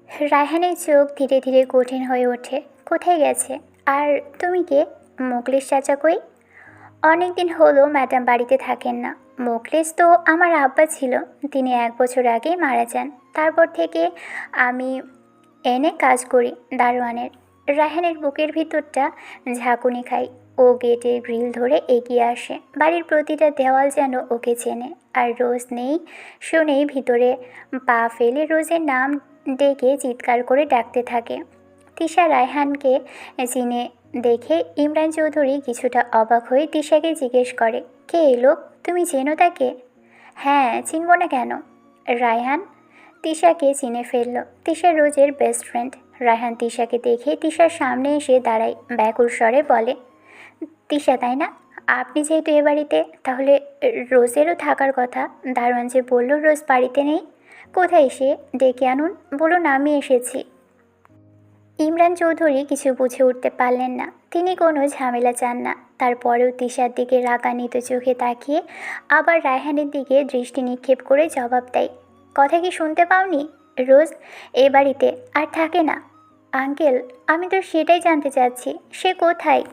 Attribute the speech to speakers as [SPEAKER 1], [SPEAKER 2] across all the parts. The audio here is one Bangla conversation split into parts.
[SPEAKER 1] রায়হানের চোখ ধীরে ধীরে কঠিন হয়ে ওঠে। কোথায় গেছে? আর তুমি কে? মোকলেশ চাচা কই? অনেক দিন হলো ম্যাডাম বাড়িতে থাকেন না। মোকলেশ তো আমার আব্বা ছিল। তিনি 1 বছর আগেই মারা যান। তারপর থেকে আমি এনে কাজ করি দারোয়ানের। রায়হানের বুকের ভিতরটা ঝাঁকুনি খাই। ও গেটের গ্রিল ধরে এগিয়ে আসে। বাড়ির প্রতিটা দেওয়াল যেন ওকে চেনে। আর রোজ নেই শুনেই ভিতরে পা ফেলে রোজের নাম ডেকে চিৎকার করে ডাকতে থাকে। তিশা রায়হানকে চিনে দেখে ইমরান চৌধুরী কিছুটা অবাক হয়ে তিশাকে জিজ্ঞেস করে, কে এই লোক? তুমি চেনো তাকে? হ্যাঁ, চিনব না কেন? রায়হান তিশাকে চিনে ফেলল। তিশা রোজের বেস্ট ফ্রেন্ড। রায়হান তিশাকে দেখে তিশার সামনে এসে দাঁড়ায়, ব্যাকুল স্বরে বলে, তিশা তাই না? আপনি যেহেতু এ বাড়িতে, তাহলে রোজেরও থাকার কথা। দারোয়ান যে বলল রোজ বাড়িতে নেই। কোথায় সে? ডেকে আনুন। বলুন আমি এসেছি। ইমরান চৌধুরী কিছু বুঝে উঠতে পারলেন না। তিনি কোনো ঝামেলা চান না। তারপরেও তিশার দিকে রাগান্বিত চোখে তাকিয়ে আবার রায়হানের দিকে দৃষ্টি নিক্ষেপ করে জবাব দেয়, কথা কি শুনতে পাওনি? রোজ এ বাড়িতে আর থাকে না। আঙ্কেল, আমি তো সেটাই জানতে চাচ্ছি, সে কোথায়?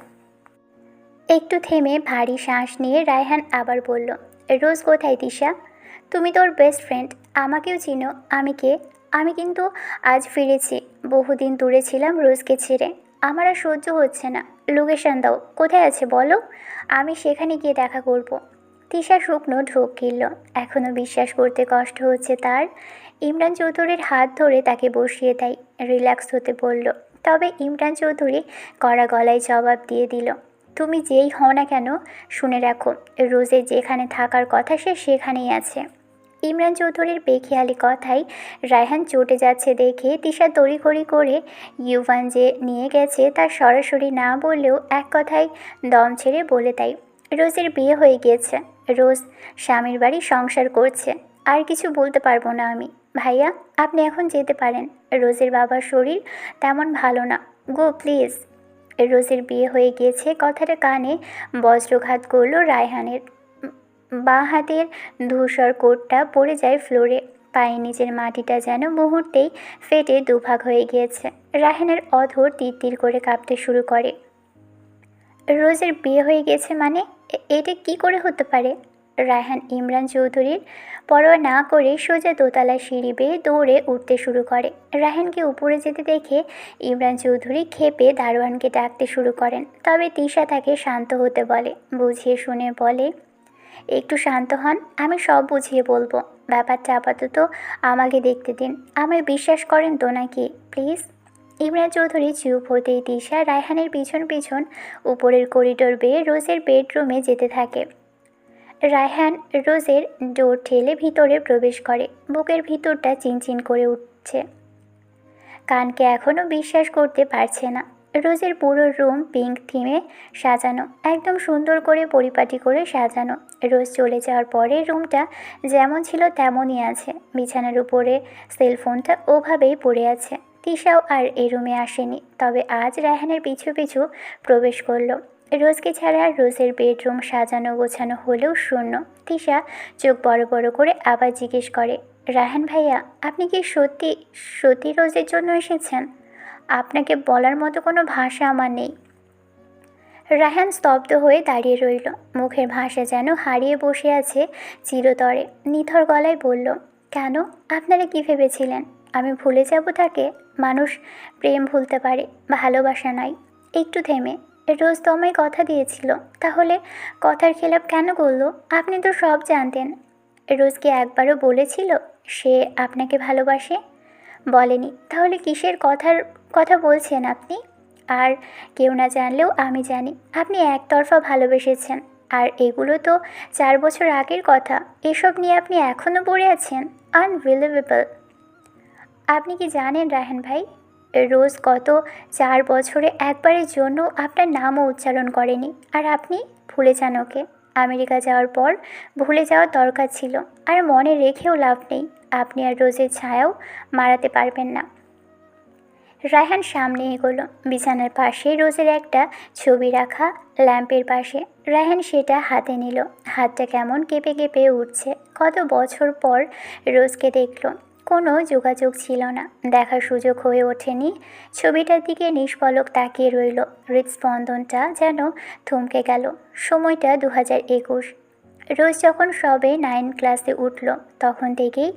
[SPEAKER 1] একটু থেমে ভারী শ্বাস নিয়ে রায়হান আবার বলল, রোজ কোথায় তিশা? তুমি তোর বেস্ট ফ্রেন্ড, আমাকেও চিনো। আমি কে? আমি কিন্তু আজ ফিরেছি। বহুদিন দূরে ছিলাম রোজকে ছেড়ে। আমার আর সহ্য হচ্ছে না। লোকেশন দাও, কোথায় আছে বলো, আমি সেখানে গিয়ে দেখা করব। তিশা শুকনো ঢোক গিলল। এখনও বিশ্বাস করতে কষ্ট হচ্ছে তার। ইমরান চৌধুরীর হাত ধরে তাকে বসিয়ে দেয়। রিল্যাক্স হতে বলল। তবে ইমরান চৌধুরী কড়া গলায় জবাব দিয়ে দিল, তুমি যেই হও না কেন, শুনে রাখো, রোজের যেখানে থাকার কথা সে সেখানেই আছে। ইমরান চৌধুরীর বেখেয়ালি কথায় রায়হান চটে যাচ্ছে দেখে তিশা তড়িঘড়ি করে ইউভান যে নিয়ে গেছে তার সরাসরি না বললেও এক কথায় দম ছেড়ে বলে দেয়, রোজের বিয়ে হয়ে গিয়েছে। রোজ স্বামীর বাড়ি সংসার করছে। আর কিছু বলতে পারবো না আমি। ভাইয়া, আপনি এখন যেতে পারেন। রোজের বাবার শরীর তেমন ভালো না। গো প্লিজ। রোজের বিয়ে হয়ে গিয়েছে কথাটা কানে বজ্রঘাত করল রায়হানের। বাঁ হাতের ধূসর কোটটা পড়ে যায় ফ্লোরে। পায়ের নিচের মাটিটা যেন মুহূর্তেই ফেটে দুভাগ হয়ে গিয়েছে। রায়হানের অধর তিরতির করে কাঁপতে শুরু করে। রোজের বিয়ে হয়ে গেছে মানে? এটা কি করে হতে পারে? রায়হান ইমরান চৌধুরীর পরোয়া না করে সোজা দোতলা সিঁড়ি বেয়ে দৌড়ে উঠতে শুরু করে। রায়হানকে উপরে যেতে দেখে ইমরান চৌধুরী ক্ষেপে দারোয়ানকে ডাকতে শুরু করেন। তবে তিশা তাকে শান্ত হতে বলে। বুঝিয়ে শুনে বলে, একটু শান্ত হন, আমি সব বুঝিয়ে বলবো। ব্যাপারটা আপাতত আমাকে দেখতে দিন। আমায় বিশ্বাস করেন তো নাকি? প্লিজ। ইমরান চৌধুরী চুপ হতেই তিশা রায়হানের পিছন পিছন উপরের করিডোর বেয়ে রোজের বেডরুমে যেতে থাকে। রায়হান রোজের ডোর ঠেলে ভিতরে প্রবেশ করে। বুকের ভিতরটা চিনচিন করে উঠছে। কানকে এখনও বিশ্বাস করতে পারছে না। রোজের পুরো রুম পিঙ্ক থিমে সাজানো, একদম সুন্দর করে পরিপাটি করে সাজানো। রোজ চলে যাওয়ার পরে রুমটা যেমন ছিল তেমনই আছে। বিছানার উপরে সেলফোনটা ওভাবেই পড়ে আছে। তিশাও আর এই রুমে আসেনি, তবে আজ রায়হানের পিছু পিছু প্রবেশ করলো। রোজকে ছাড়া রোজের বেডরুম সাজানো গোছানো হলেও শূন্য। তিশা চোখ বড় বড় করে আবার জিজ্ঞেস করে, রায়হান ভাইয়া, আপনি কি সত্যি সত্যি রোজের জন্য এসেছেন? আপনাকে বলার মতো কোনো ভাষা আমার নেই। রায়হান স্তব্ধ হয়ে দাঁড়িয়ে রইল। মুখের ভাষা যেন হারিয়ে বসে আছে চিরতরে। নিথর গলায় বলল, কেন? আপনারা কি ভেবেছিলেন আমি ভুলে যাব তাকে? মানুষ প্রেম ভুলতে পারে, ভালোবাসা নয়। একটু থেমে, রোজ তো আমায় কথা দিয়েছিল, তাহলে কথার খেলাপ কেন করলো? আপনি তো সব জানতেন। রোজকে একবারও বলেছিল সে আপনাকে ভালোবাসে? বলেনি। তাহলে কিসের কথা বলছেন আপনি? আর কেউ না জানলেও আমি জানি আপনি একতরফা ভালোবেসেছেন। আর এগুলো তো 4 বছর আগের কথা। এসব নিয়ে আপনি এখনও পড়ে আছেন? আনবিলিভেবল। আপনি কি জানেন রায়হান ভাই, রোজ গত 4 বছরে একবারের জন্য আপনার নামও উচ্চারণ করেনি। আর আপনি ভুলে যান ওকে। আমেরিকা যাওয়ার পর ভুলে যাওয়ার দরকার ছিল। আর মনে রেখেও লাভ নেই। আপনি আর রোজের ছায়াও মারাতে পারবেন না। রায়হান সামনে এগোলো। বিছানার পাশে রোজের একটা ছবি রাখা, ল্যাম্পের পাশে। রায়হান সেটা হাতে নিল। হাতটা কেমন কেঁপে কেঁপে উঠছে। কত বছর পর রোজকে দেখলো। কোনো যোগাযোগ ছিল না, দেখার সুযোগ হয়ে ওঠেনি। ছবিটার দিকে নিষ্পলক তাকিয়ে রইল। হৃদস্পন্দনটা যেন থমকে গেল। সময়টা 2021। রোজ যখন সবে 9 ক্লাসে উঠল তখন থেকেই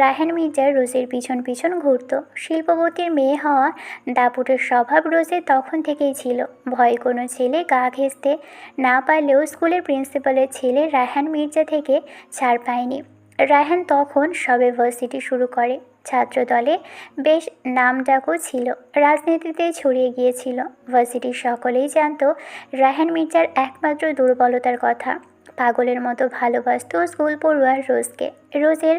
[SPEAKER 1] রায়হান মির্জা রোজের পিছন পিছন ঘুরত। শিল্পপতির মেয়ে হওয়া দাপুটের স্বভাব রোজের তখন থেকেই ছিল। ভয় কোনো ছেলে গা ঘেঁষতে না পারলেও স্কুলের প্রিন্সিপালের ছেলে রায়হান মির্জা থেকে ছাড় পায়নি। রায়হান তখন সবে ভার্সিটি শুরু করে। ছাত্রদলে বেশ নামডাকও ছিল, রাজনীতিতে ছড়িয়ে গিয়েছিল। ভার্সিটির সকলেই জানত রায়হান মির্জার একমাত্র দুর্বলতার কথা। পাগলের মতো ভালোবাসত স্কুল পড়ুয়া রোজকে। রোজের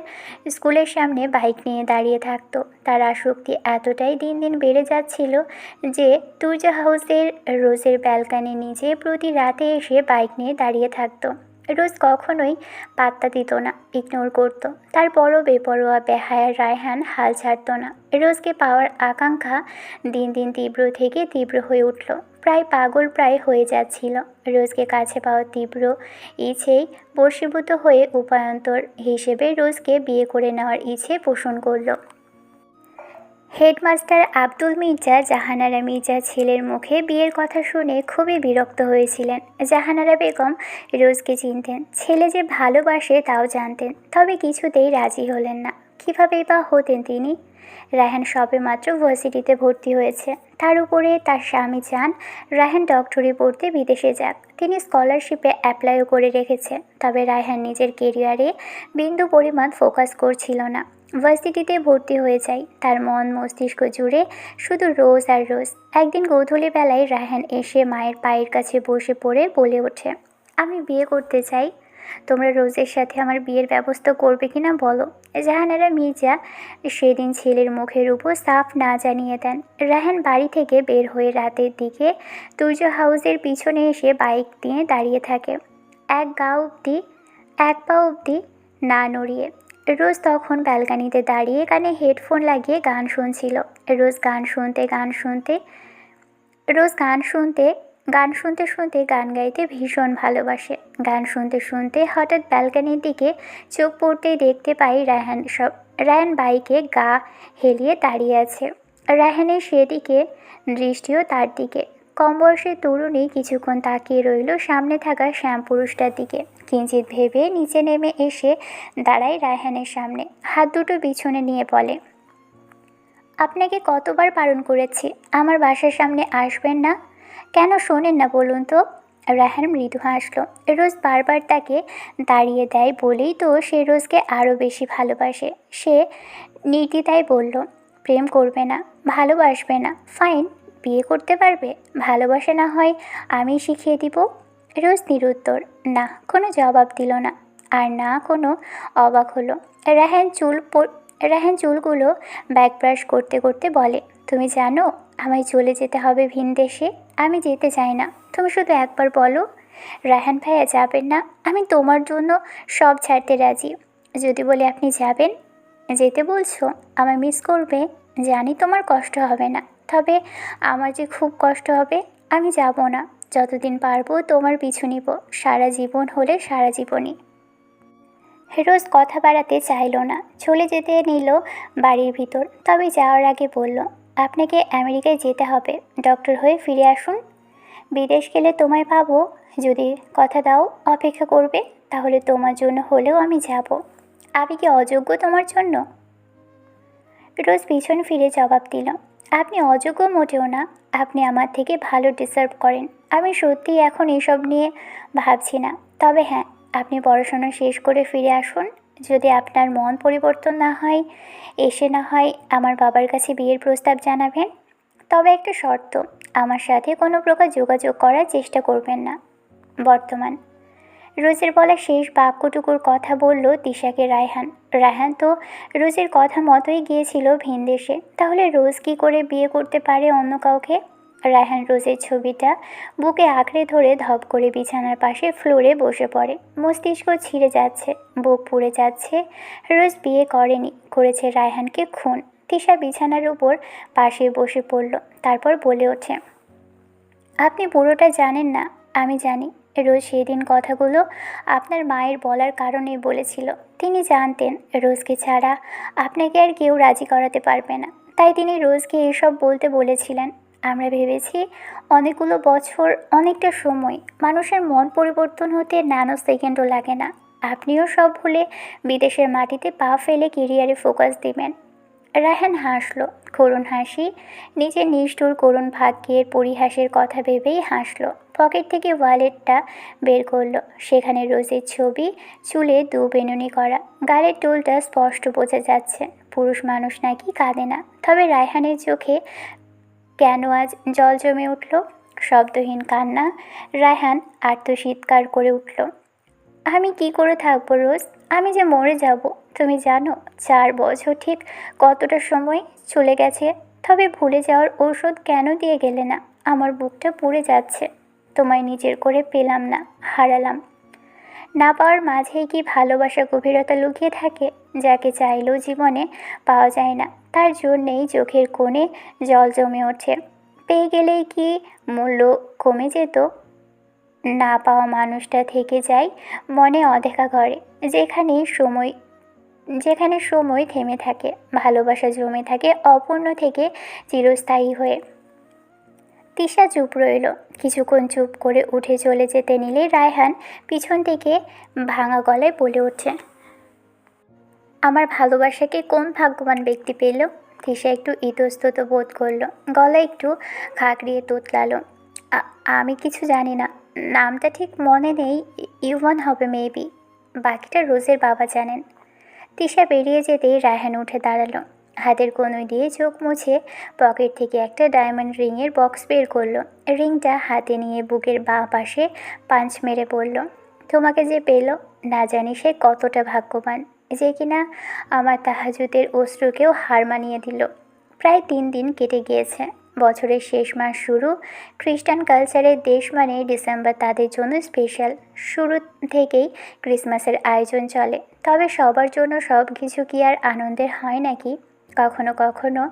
[SPEAKER 1] স্কুলের সামনে বাইক নিয়ে দাঁড়িয়ে থাকতো। তার আসক্তি এতটাই দিন দিন বেড়ে যাচ্ছিল যে তুর্জা হাউসের রোজের ব্যালকানি নিচে প্রতি রাতে এসে বাইক নিয়ে দাঁড়িয়ে থাকতো। রোজ কখনোই পাত্তা দিত না, ইগনোর করতো। তারপরও বেপরোয়া বেহায়া রায়হান হাল ছাড়ত না। রোজকে পাওয়ার আকাঙ্ক্ষা দিন দিন তীব্র থেকে তীব্র হয়ে উঠল, প্রায় পাগল প্রায় হয়ে যাচ্ছিল। রোজকে কাছে পাওয়ার তীব্র ইচ্ছেই বশীভূত হয়ে উপায়ন্তর হিসেবে রোজকে বিয়ে করে নেওয়ার ইচ্ছে পোষণ করল। হেডমাস্টার আব্দুল মির্জা জাহানারা মির্জার ছেলের মুখে বিয়ের কথা শুনে খুবই বিরক্ত হয়েছিলেন। জাহানারা বেগম রোজকে চিনতেন, ছেলে যে ভালোবাসে তাও জানতেন, তবে কিছুতেই রাজি হলেন না। কীভাবেই বা হতেন তিনি? রায়হান সবেমাত্র ভার্সিটিতে ভর্তি হয়েছে, তার উপরে তার স্বামী চান রায়হান ডক্টরি পড়তে বিদেশে যাক। তিনি স্কলারশিপে অ্যাপ্লাইও করে রেখেছে, তবে রায়হান নিজের কেরিয়ারে বিন্দু পরিমাণ ফোকাস করছিল না। ভার্সিটিতে ভর্তি হয়ে যায়, তার মন মস্তিষ্ক জুড়ে শুধু রোজ আর রোজ। একদিন গোধূলি বেলায় রায়হান এসে মায়ের পায়ের কাছে বসে পড়ে বলে ওঠে, আমি বিয়ে করতে চাই, তোমরা রোজের সাথে আমার বিয়ের ব্যবস্থা করবে কিনা বলো। জাহানারা মির্জা সেদিন ছেলের মুখের উপর সাফ না জানিয়ে দেন। রায়হান বাড়ি থেকে বের হয়ে রাতের দিকে তুর্য হাউসের পিছনে এসে বাইক নিয়ে দাঁড়িয়ে থাকে, এক পা অবধি না নড়িয়ে। রোজ তখন ব্যালকানিতে দাঁড়িয়ে কানে হেডফোন লাগিয়ে গান শুনছিল। রোজ গান শুনতে শুনতে গান গাইতে ভীষণ ভালোবাসে। গান শুনতে শুনতে হঠাৎ ব্যালকানির দিকে চোখ পড়তেই দেখতে পাই রায়হান বাইকে গা হেলিয়ে দাঁড়িয়ে আছে। রায়হানের সেদিকে দৃষ্টিও তার দিকে। কম বয়সের তরুণী কিছুক্ষণ তাকিয়ে রইল সামনে থাকা শ্যামপুরুষটার দিকে। কিঞ্চিত ভেবে নিচে নেমে এসে দাঁড়ায় রায়হানের সামনে, হাত দুটো পিছনে নিয়ে বলে, আপনাকে কতবার বারণ করেছি আমার বাসার সামনে আসবেন না, কেন শোনেন না বলুন তো? রায়হান মৃদু হাসল। রোজ বারবার তাকে দাঁড়িয়ে দেয় বলেই তো সে রোজকে আরও বেশি ভালোবাসে। সে নির্দ্বিধায় বলল, প্রেম করবে না, ভালোবাসবে না, ফাইন, বিয়ে করতে পারবে? ভালোবাসা না হয় আমি শিখিয়ে দিব। রোজ নিরুত্তর, না কোনো জবাব দিল না, আর না কোনো অবাক হলো। রায়হান চুলগুলো ব্যাকব্রাশ করতে করতে বলে, তুমি জানো আমায় চলে যেতে হবে ভিন দেশে? আমি যেতে চাই না, তুমি শুধু একবার বলো। রায়হান ভাইয়া যাবেন না? আমি তোমার জন্য সব ছাড়তে রাজি। যদি বলি আপনি যাবেন, যেতে বলছো, আমায় মিস করবে, জানি তোমার কষ্ট হবে না, তবে আমার যে খুব কষ্ট হবে। আমি যাব না, যতদিন পারবো তোমার পিছু নিব, সারা জীবন হলে সারা জীবনই। রোজ কথা বাড়াতে চাইল না, চলে যেতে নিল বাড়ির ভিতর। তবে যাওয়ার আগে বলল, আপনাকে আমেরিকায় যেতে হবে, ডক্টর হয়ে ফিরে আসুন। বিদেশ গেলে তোমায় পাবো, যদি কথা দাও অপেক্ষা করবে, তাহলে তোমার জন্য হলেও আমি যাব। আমি কি অযোগ্য তোমার জন্য? রোজ পিছন ফিরে জবাব দিল, আপনি অযোগ্য মোটেও না, আপনি আমার থেকে ভালো ডিজার্ভ করেন। আমি সত্যিই এখন এসব নিয়ে ভাবছি না, তবে হ্যাঁ, আপনি পড়াশোনা শেষ করে ফিরে আসুন। যদি আপনার মন পরিবর্তন না হয়, এসে না হয় আমার বাবার কাছে বিয়ের প্রস্তাব জানাবেন। তবে একটা শর্ত, আমার সাথে কোনো প্রকার যোগাযোগ করার চেষ্টা করবেন না বর্তমান। রোজের বলা শেষ বাক্যটুকুর কথা বলল তিশাকে রায়হান। রায়হান তো রোজের কথা মতোই গিয়েছিল ভিনদেশে, তাহলে রোজ কী করে বিয়ে করতে পারে অন্য কাউকে? রায়হান রোজের ছবিটা বুকে আঁকড়ে ধরে ধপ করে বিছানার পাশে ফ্লোরে বসে পড়ে। মস্তিষ্ক ছিঁড়ে যাচ্ছে, বুক পুড়ে যাচ্ছে। রোজ বিয়ে করেনি, করেছে রায়হানকে খুন। তিশা বিছানার উপর পাশে বসে পড়ল, তারপর বলে ওঠে, আপনি পুরোটা জানেন না, আমি জানি। রোজ সেদিন কথাগুলো আপনার মায়ের বলার কারণেই বলেছিল। তিনি জানতেন রোজকে ছাড়া আপনাকে আর কেউ রাজি করাতে পারবে না, তাই তিনি রোজকে এসব বলতে বলেছিলেন। আমরা ভেবেছি অনেকগুলো বছর, অনেকটা সময়, মানুষের মন পরিবর্তন হতে ন্যানো সেকেন্ডও লাগে না। আপনিও সব ভুলে বিদেশের মাটিতে পা ফেলে কেরিয়ারে ফোকাস দিবেন। রায়হান হাসল, করুণ হাসি, নিজের নিষ্ঠুর করুণ ভাগ্যের পরিহাসের কথা ভেবেই হাসল। পকেট থেকে ওয়ালেটটা বের করলো, সেখানে রোজের ছবি, চুলে বেনুনি করা, গালের টোলটা স্পষ্ট বোঝা যাচ্ছে। পুরুষ মানুষ নাকি কাঁদে না, তবে রায়হানের চোখে কেন আজ জল জমে উঠল। শব্দহীন কান্না। রায়হান আর্তচিৎকার করে উঠল, আমি কি করে থাকবো রোজ? আমি যে মরে যাব। তুমি জানো 4 বছর ঠিক কতটা সময় চলে গেছে? তবে ভুলে যাওয়ার ঔষধ কেন দিয়ে গেলে না? আমার বুকটা পুড়ে যাচ্ছে। তোমায় নিজের করে পেলাম না, হারালাম। না পাওয়ার মাঝেই কি ভালোবাসা গভীরতা লুকিয়ে থাকে, যাকে চাইলেও জীবনে পাওয়া যায় না? তার জন্যেই চোখের কোণে জল জমে ওঠে। পেয়ে গেলেই কি মূল্য কমে যেত? না পাওয়া মানুষটা থেকে যায় মনে অদেখা ঘরে, যেখানে সময় থেমে থাকে, ভালোবাসা জমে থাকে অপূর্ণ থেকে চিরস্থায়ী হয়ে। তিশা চুপ রইল। কিছুক্ষণ চুপ করে উঠে চলে যেতে নিলে রায়হান পিছন থেকে ভাঙা গলায় বলে ওঠে, আমার ভালোবাসাকে কোন ভাগ্যবান ব্যক্তি পেল? তিশা একটু ইতস্তত বোধ করলো, গলা একটু খাঁকড়িয়ে তোতলালো, আমি কিছু জানি না, নামটা ঠিক মনে নেই, ইউভান হবে মেবি, বাকিটা রোজের বাবা জানেন। তিশা বেরিয়ে যেতেই রায়হান উঠে দাঁড়ালো, হাতের কনুই দিয়ে চোখ মুছে পকেট থেকে একটা ডায়মন্ড রিংয়ের বক্স বের করলো। রিংটা হাতে নিয়ে বুকের বাঁ পাশে পাঞ্চ মেরে বলল, তোমাকে যে পেল, না জানি সে কতটা ভাগ্যবান, যে কিনা আমার তাহাজুদের অশ্রুকেও হার মানিয়ে দিল। প্রায় 3 দিন কেটে গিয়েছে। বছরের শেষ মাস শুরু। খ্রিস্টান কালচারের দেশ মানে ডিসেম্বর তাদের জন্য স্পেশাল। শুরু থেকেই ক্রিসমাসের আয়োজন চলে, তবে সবার জন্য সব কিছু কি আর আনন্দের হয় নাকি? কখনো কখনো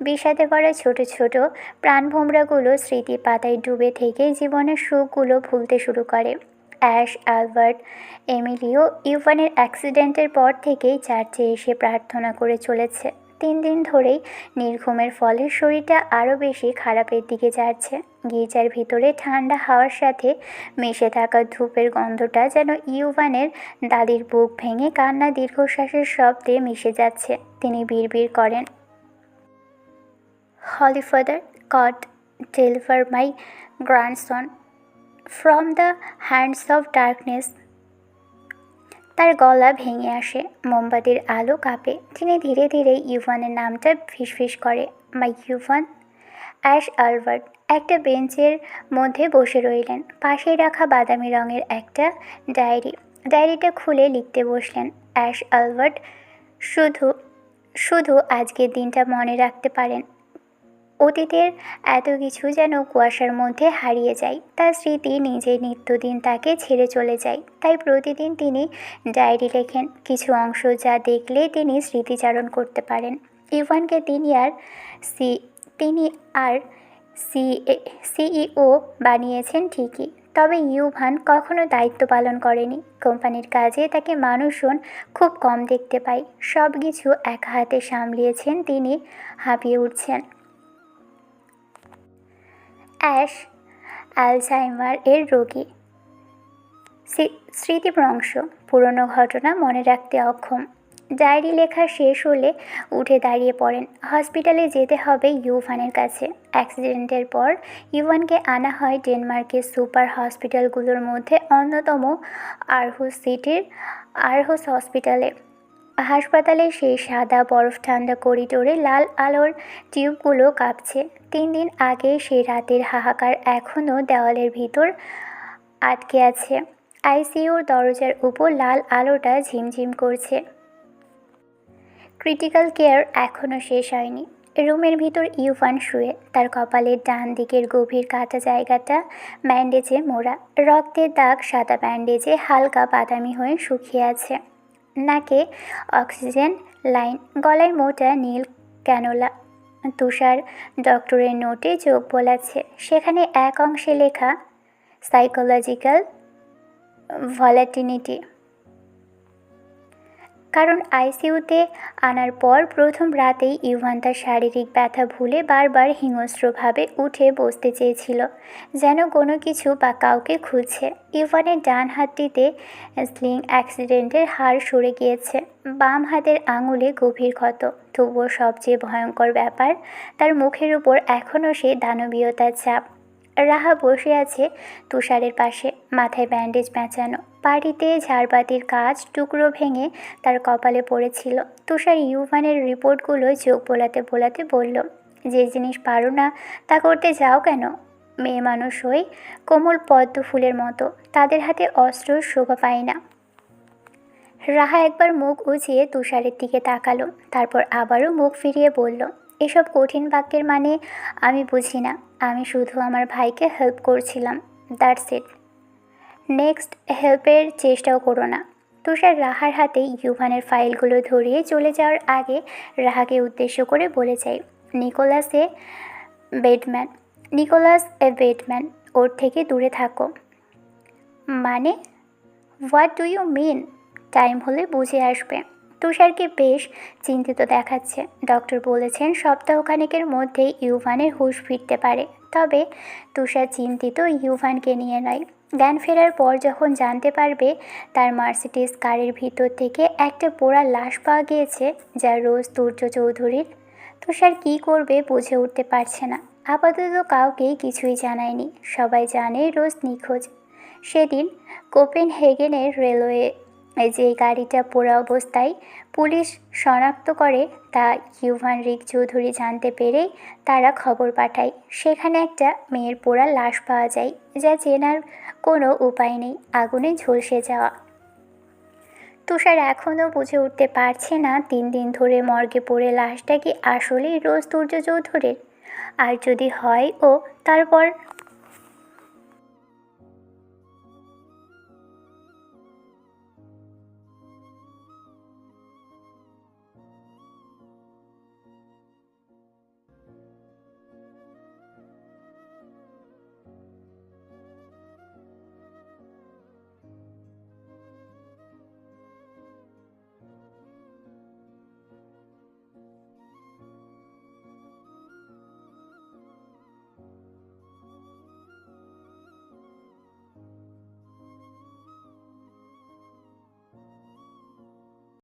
[SPEAKER 1] বিষাদে ভরা ছোট ছোট প্রাণভোমরাগুলো স্মৃতি পাতায় ডুবে থেকে জীবনের সুখগুলো ভুলতে শুরু করে। অ্যাশ, আলবার্ট, এমিলিও ইউভানের অ্যাক্সিডেন্টের পর থেকেই চার্চে এসে প্রার্থনা করে চলেছে। 3 দিন ধরেই নির্ঘুমের ফলে শরীরটা আরও বেশি খারাপের দিকে যাচ্ছে। গির্জার ভিতরে ঠান্ডা হাওয়ার সাথে মিশে থাকা ধূপের গন্ধটা যেন ইউভানের দাদির বুক ভেঙে কান্না দীর্ঘশ্বাসের শব্দে মিশে যাচ্ছে। তিনি বিড়বিড় করেন, holy father, God deliver my grandson from the hands of darkness. তার গলা ভেঙে আসে, মোমবাতির আলো কাঁপে। তিনি ধীরে ধীরে ইউভানের নামটা ফিসফিস করে, মাই ইউভান। অ্যাশ আলবার্ট একটা বেঞ্চের মধ্যে বসে রইলেন, পাশেই রাখা বাদামি রঙের একটা ডায়েরিটা খুলে লিখতে বসলেন। অ্যাশ আলবার্ট শুধু শুধু আজকের দিনটা মনে রাখতে পারেন। অতীতের এত কিছু যেন কুয়াশার মধ্যে হারিয়ে যায়। তার স্মৃতি নিজেই নিত্যদিন তাকে ছেড়ে চলে যায়। তাই প্রতিদিন তিনি ডায়েরি লেখেন, কিছু অংশ যা দেখলে তিনি স্মৃতিচারণ করতে পারেন। ইভানকে তিনি আর সিইও বানিয়েছেন ঠিকই, তবে ইউভান কখনো দায়িত্ব পালন করেনি। কোম্পানির কাজে তাকে মানুষজন খুব কম দেখতে পায়। সব কিছু একা হাতে সামলিয়েছেন তিনি, হাঁপিয়ে উঠছেন। অ্যাশ অ্যালঝাইমার এর রোগী, স্মৃতিভ্রংশ, পুরনো ঘটনা মনে রাখতে অক্ষম। ডায়েরি লেখা শেষ হলে উঠে দাঁড়িয়ে পড়েন। হসপিটালে যেতে হবে ইউভানের কাছে। অ্যাক্সিডেন্টের পর ইউভানকে আনা হয় ডেনমার্কের সুপার হসপিটালগুলোর মধ্যে অন্যতম আরহুস হসপিটালে। হাসপাতালের সেই সাদা বরফ ঠান্ডা করিডোরে লাল আলোর টিউবগুলো কাঁপছে। 3 দিন আগে সেই রাতের হাহাকার এখনও দেওয়ালের ভিতর আটকে আছে। আইসিইউর দরজার উপর লাল আলোটা ঝিমঝিম করছে। ক্রিটিক্যাল কেয়ার এখনও শেষ হয়নি। রুমের ভিতর ইউভান শুয়ে, তার কপালের ডান দিকের গভীর কাটা জায়গাটা ব্যান্ডেজে মোড়া। রক্তের দাগ সাদা ব্যান্ডেজে হালকা বাদামি হয়ে শুকিয়ে আছে। নাকে অক্সিজেন লাইন, গলায় মোটা নীল ক্যানোলা। তুষার ডক্টরের নোটে চোখ বোলাচ্ছে, সেখানে এক অংশে লেখা সাইকোলজিক্যাল ভলাটিলিটি। কারণ আইসিইউতে আনার পর প্রথম রাতেই ইভান তার শারীরিক ব্যথা ভুলে বারবার হিংস্রভাবে উঠে বসতে চেয়েছিল, যেন কোনো কিছু বা কাউকে খুঁজছে। ইভানের ডান হাতটিতে স্লিং অ্যাক্সিডেন্টের হাড় সরে গিয়েছে, বাম হাতের আঙুলে গভীর ক্ষত। তবুও সবচেয়ে ভয়ঙ্কর ব্যাপার, তার মুখের উপর এখনও সেই দানবীয়তার ছাপ। রাহা বসে আছে তুষারের পাশে, মাথায় ব্যান্ডেজ পেঁচানো। বাড়িতে ঝাড়বাতির কাজ টুকরো ভেঙে তার কপালে পড়েছিল। তুষার ইউভানের রিপোর্টগুলো চোখ বোলাতে বোলাতে বলল, যে জিনিস পারো না তা করতে যাও কেন? মেয়ে মানুষ হই কোমল পদ্ম ফুলের মতো, তাদের হাতে অস্ত্র শোভা পায় না। রাহা একবার মুখ উঁচিয়ে তুষারের দিকে তাকালো, তারপর আবারও মুখ ফিরিয়ে বলল, এসব কঠিন বাক্যের মানে আমি বুঝি না। আমি শুধু আমার ভাইকে হেল্প করছিলাম, দ্যাটস ইট। নেক্সট হেল্পের চেষ্টাও করো না। তুষার রাহার হাতে ইউভানের ফাইলগুলো ধরিয়ে চলে যাওয়ার আগে রাহাকে উদ্দেশ্য করে বলে যায়, নিকোলাসে বেডম্যান নিকোলাস এ বেডম্যান, ওর থেকে দূরে থাকো। মানে what do you mean? Time হলে বুঝে আসবে। তুষারকে বেশ চিন্তিত দেখাচ্ছে। ডক্টর বলেছেন সপ্তাহখানেকের মধ্যেই ইউভানের হুঁশ ফিরতে পারে। তবে তুষার চিন্তিত ইউভানকে নিয়ে নয়। জ্ঞান ফেরার পর যখন জানতে পারবে তার মার্সিডিজ কারের ভিতর থেকে একটা পোড়া লাশ পাওয়া গিয়েছে, যা রোজ তুর্য চৌধুরীর, তুষার কী করবে বুঝে উঠতে পারছে না। আপাতত কাউকেই কিছুই জানায়নি, সবাই জানে রোজ নিখোঁজ। সেদিন কোপেনহেগেনের রেলওয়ে যে গাড়িটা পোড়া অবস্থায় পুলিশ শনাক্ত করে তা ইউভান রিক চৌধুরী জানতে পেরেই তারা খবর পাঠায়। সেখানে একটা মেয়ের পোড়া লাশ পাওয়া যায়, যা চেনার কোনো উপায় নেই, আগুনে ঝলসে যাওয়া। তুষার এখনও বুঝে উঠতে পারছে না 3 দিন ধরে মর্গে পড়ে লাশটা কি আসলেই রোজ তুর্য চৌধুরীর, আর যদি হয় ও তারপর